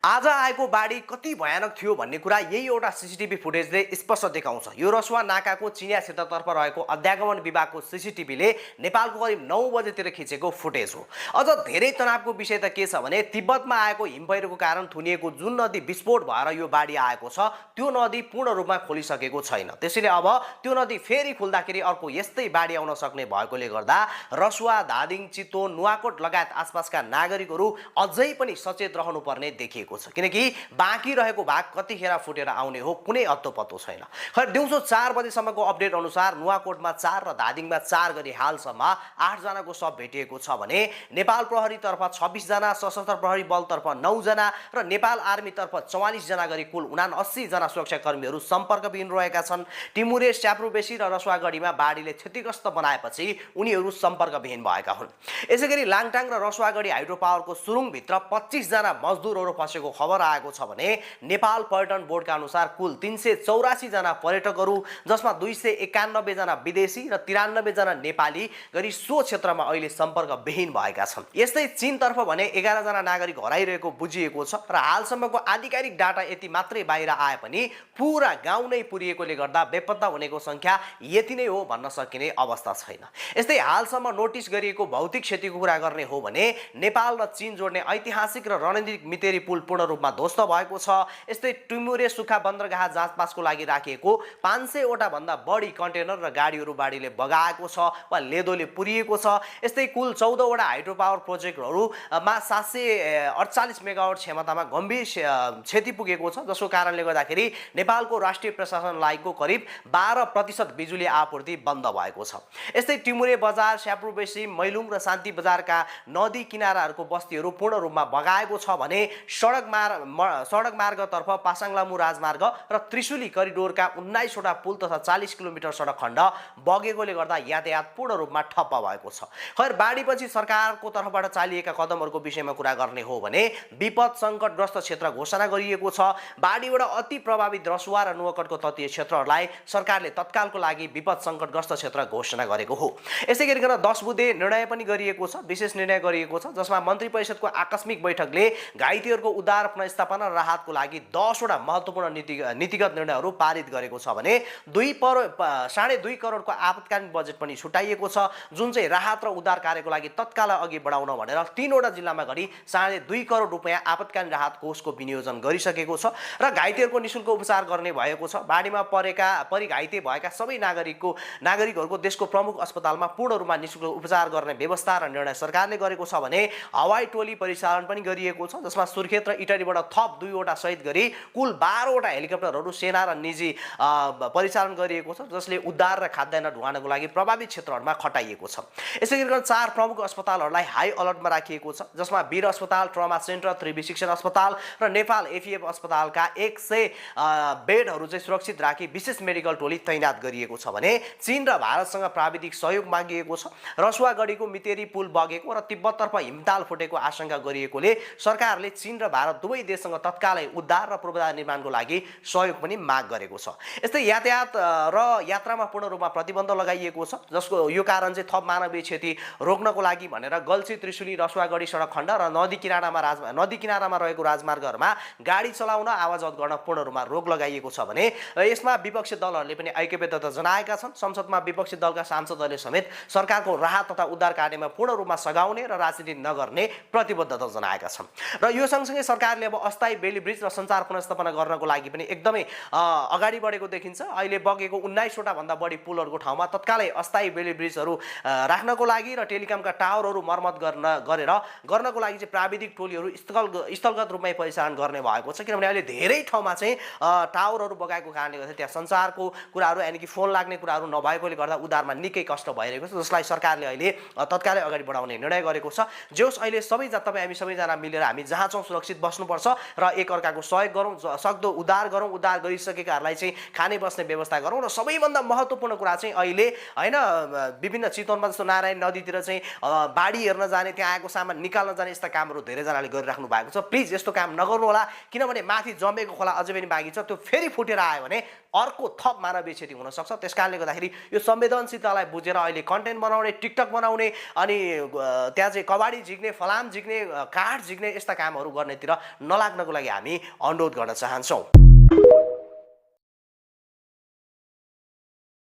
आज आएको बाढी कति भयानक थियो भन्ने कुरा यही एउटा सीसीटीभी फुटेजले स्पष्ट देखाउँछ। यो रसुवा नाकाको चिनिया क्षेत्रतर्फ रहेको अध्यागमन विभागको सीसीटीभीले नेपालको करिब 9 बजेतिर खिचेको फुटेज हो। अझ धेरै तनावको विषय त के छ भने तिब्बतमा आएको हिमपैह्रोको कारण थुनिएको जुन नदी विस्फोट भएर यो बाढी आएको छ त्यो नदी पूर्ण रूपमा खोलिसकेको छैन। त्यसैले अब त्यो नदी फेरि खुल्दाखेरि अर्को यस्तै बाढी आउन सक्ने भएकोले गर्दा रसुवा, धादिङ, चितवन, नुवाकोट लगायत आसपासका नागरिकहरू अझै पनि सचेत रहनुपर्ने देखिएको छ। किनकि बाँकी रहेको भाग कतिखेर फुटेर आउने हो कुनै अत्तो पत्तो छैन। खैर दिउँसो 4 बजेसम्मको अपडेट अनुसार नुवाकोटमा 4 र धादिङमा 4 गरी हालसम्म 8 जनाको शव भेटिएको छ भने नेपाल प्रहरीतर्फ 26 जना, सशस्त्र प्रहरी बलतर्फ 9 जना र नेपाल आर्मीतर्फ 44 जना गरी कुल 79 जना सुरक्षाकर्मीहरू सम्पर्कविहीन रहेका छन्। टिमुरे, स्याप्रोबेसी र रसुवागढीमा बाढीले क्षतिग्रस्त बनाएपछि उनीहरू सम्पर्कविहीन भएका हुन्। यसैगरी लाङटाङ र रसुवागढी हाइड्रो पावरको सुरुङभित्र 25 जना मजदुरहरू फसेको खबर आएको छ भने नेपाल पर्यटन बोर्डका अनुसार कुल 384 जना पर्यटकहरू, जसमा 291 जना विदेशी र 93 जना नेपाली गरी सो क्षेत्रमा अहिले सम्पर्कविहीन भएका छन्। यस्तै चीनतर्फ भने 11 जना नागरिक हराइरहेको बुझिएको छ र हालसम्मको आधिकारिक डाटा यति मात्रै बाहिर आए पनि पुरा गाउँ नै पुरिएकोले गर्दा बेपत्ता हुनेको संख्या यति नै हो भन्न सकिने अवस्था छैन। यस्तै हालसम्म नोटिस गरिएको भौतिक क्षतिको कुरा गर्ने हो भने नेपाल र चीन जोड्ने ऐतिहासिक र रणनीतिक मितेरी पुल पूर्ण रूपमा ध्वस्त भएको छ। यस्तै टिमुरे सुक्खा बन्दरगाह जाँचपासको लागि राखिएको 500 वटा भन्दा बढी कन्टेनर र गाडीहरू बाढीले बगाएको छ वा लेदोले पुरिएको छ। यस्तै कुल 14 वटा हाइड्रो पावर प्रोजेक्टहरूमा 748 मेगावाट क्षमतामा गम्भीर क्षति पुगेको छ, जसको कारणले गर्दाखेरि नेपालको राष्ट्रिय प्रशासन लाइनको करिब 12% बिजुली आपूर्ति बन्द भएको छ। यस्तै टिमुरे बजार, स्याप्रोबेसी, मैलुङ र शान्ति बजारका नदी किनाराहरूको बस्तीहरू पूर्ण रूपमा बगाएको छ भने सडक मार्गतर्फ पासाङलामु राजमार्ग र त्रिशुली करिडोरका 19 वटा पुल तथा 40 किलोमिटर सडक खण्ड बगेकोले गर्दा यातायात पूर्ण रूपमा ठप्प भएको छ। खैर बाढीपछि सरकारको तर्फबाट चालिएका कदमहरूको विषयमा कुरा गर्ने हो भने विपद सङ्कटग्रस्त क्षेत्र घोषणा गरिएको छ। बाढीबाट अति प्रभावित रसुवा र नुवाकोटको तटीय क्षेत्रहरूलाई सरकारले तत्कालको लागि विपद सङ्कटग्रस्त क्षेत्र घोषणा गरेको हो। यसै गरिकन 10 बुँदे निर्णय पनि गरिएको छ, विशेष निर्णय गरिएको छ, जसमा मन्त्री परिषदको आकस्मिक बैठकले घाइतेहरूको उद्धार, पुनर्स्थापना र राहतको लागि 10 वटा महत्त्वपूर्ण नीतिगत निर्णयहरू पारित गरेको छ भने 2.5 करोडको आपतकालीन बजेट पनि छुट्याइएको छ, जुन चाहिँ राहत र उद्धार कार्यको लागि तत्काल अघि बढाउन भनेर 3 वटा जिल्लामा गरी 2.5 करोड रुपैयाँ आपतकालीन राहत कोषको विनियोजन गरिसकेको छ र घाइतेहरूको निःशुल्क उपचार गर्ने भएको छ। बाढीमा परि घाइते भएका सबै नागरिकहरूको देशको प्रमुख अस्पतालमा पूर्ण रूपमा निःशुल्क उपचार गर्ने व्यवस्था र निर्णय सरकारले गरेको छ भने हवाई टोली परिचालन पनि गरिएको छ, जसमा सुर्खेत र इटलीबाट थप 2 वटा सहित गरी कुल 12 वटा हेलिकप्टरहरू सेना र निजी परिचालन गरिएको छ, जसले उद्धार र खाद्यान्न ढुवानको लागि प्रभावित क्षेत्रहरूमा खटाइएको छ। यसै गरी 4 प्रमुख अस्पतालहरूलाई हाई अलर्टमा राखिएको छ, जसमा वीर अस्पताल, ट्रमा सेन्टर, त्रिवी शिक्षण अस्पताल र नेपाल एफिएफ अस्पतालका 100 बेडहरू चाहिँ सुरक्षित राखी विशेष मेडिकल टोली तैनात गरिएको छ भने चीन र भारतसँग प्राविधिक सहयोग मागिएको छ। रसुवागढीको मितेरी पुल बगेको र तिब्बततर्फ हिमताल फुटेको आशंका गरिएकोले सरकारले चीन र भारत दुवै देशसँग तत्कालै उद्धार र पूर्वाधार निर्माणको लागि सहयोग पनि माग गरेको छ। यस्तै यातायात र यात्रामा पूर्ण रूपमा प्रतिबन्ध लगाइएको छ, जसको यो कारण चाहिँ थप मानवीय क्षति रोक्नको लागि भनेर गल्छी, त्रिशुली, रसुवागढी सडक खण्ड र नदी किनारामा रहेको राजमार्गहरूमा गाडी चलाउन, आवाजावत गर्न पूर्ण रूपमा रोक लगाइएको छ भने यसमा विपक्षी दलहरूले पनि ऐक्यबद्धता जनाएका छन्। संसदमा विपक्षी दलका सांसदहरूले समेत सरकारको राहत तथा उद्धार कार्यमा पूर्ण रूपमा सघाउने र राजनीति नगर्ने प्रतिबद्धता जनाएका छन्। र यो सँगसँगै सरकारले अब अस्थायी बेली ब्रिज र सञ्चार पुनर्स्थापना गर्नको लागि पनि एकदमै अगाडि बढेको देखिन्छ। अहिले बगेको 19 वटा भन्दा बढी पुलहरूको ठाउँमा तत्कालै अस्थायी बेली ब्रिजहरू राख्नको लागि र टेलिकमका टावरहरू मर्मत गर्नको लागि चाहिँ प्राविधिक टोलीहरू स्थलगत रूपमै परिचालन गर्ने भएको छ। किनभने अहिले धेरै ठाउँमा चाहिँ टावरहरू बगाएको कारणले गर्दा त्यहाँ सञ्चारको कुराहरू यानि कि फोन लाग्ने कुराहरू नभएकोले गर्दा उद्धारमा निकै कष्ट भइरहेको छ, जसलाई सरकारले अहिले तत्कालै अगाडि बढाउने निर्णय गरेको छ। जोस अहिले हामी सबैजना मिलेर हामी जहाँ छौँ सुरक्षित बस्नुपर्छ र एकअर्काको सहयोग गरौँ, सक्दो उद्धार गरौँ, उद्धार गरिसकेकाहरूलाई चाहिँ खाने बस्ने व्यवस्था गरौँ र सबैभन्दा महत्त्वपूर्ण कुरा चाहिँ अहिले होइन विभिन्न चितवनमा जस्तो नारायण नदीतिर चाहिँ बाढी हेर्न जाने, त्यहाँ आएको सामान निकाल्न जाने यस्ता कामहरू धेरैजनाले गरिराख्नु भएको छ। प्लिज यस्तो काम नगर्नु होला, किनभने माथि जमेको खोला अझै पनि बाँकी छ, त्यो फेरि फुटेर आयो भने अर्को थप मानवीय क्षति हुन सक्छ। त्यसकारणले गर्दाखेरि यो संवेदनशीलतालाई बुझेर अहिले कन्टेन्ट बनाउने, टिकटक बनाउने अनि त्यहाँ चाहिँ कबाडी झिक्ने, फलाम झिक्ने, काठ झिक्ने यस्ता कामहरू गर्नेतिर भिडियोतिर नलाग्नको लागि हामी अनुरोध गर्न चाहन्छौँ।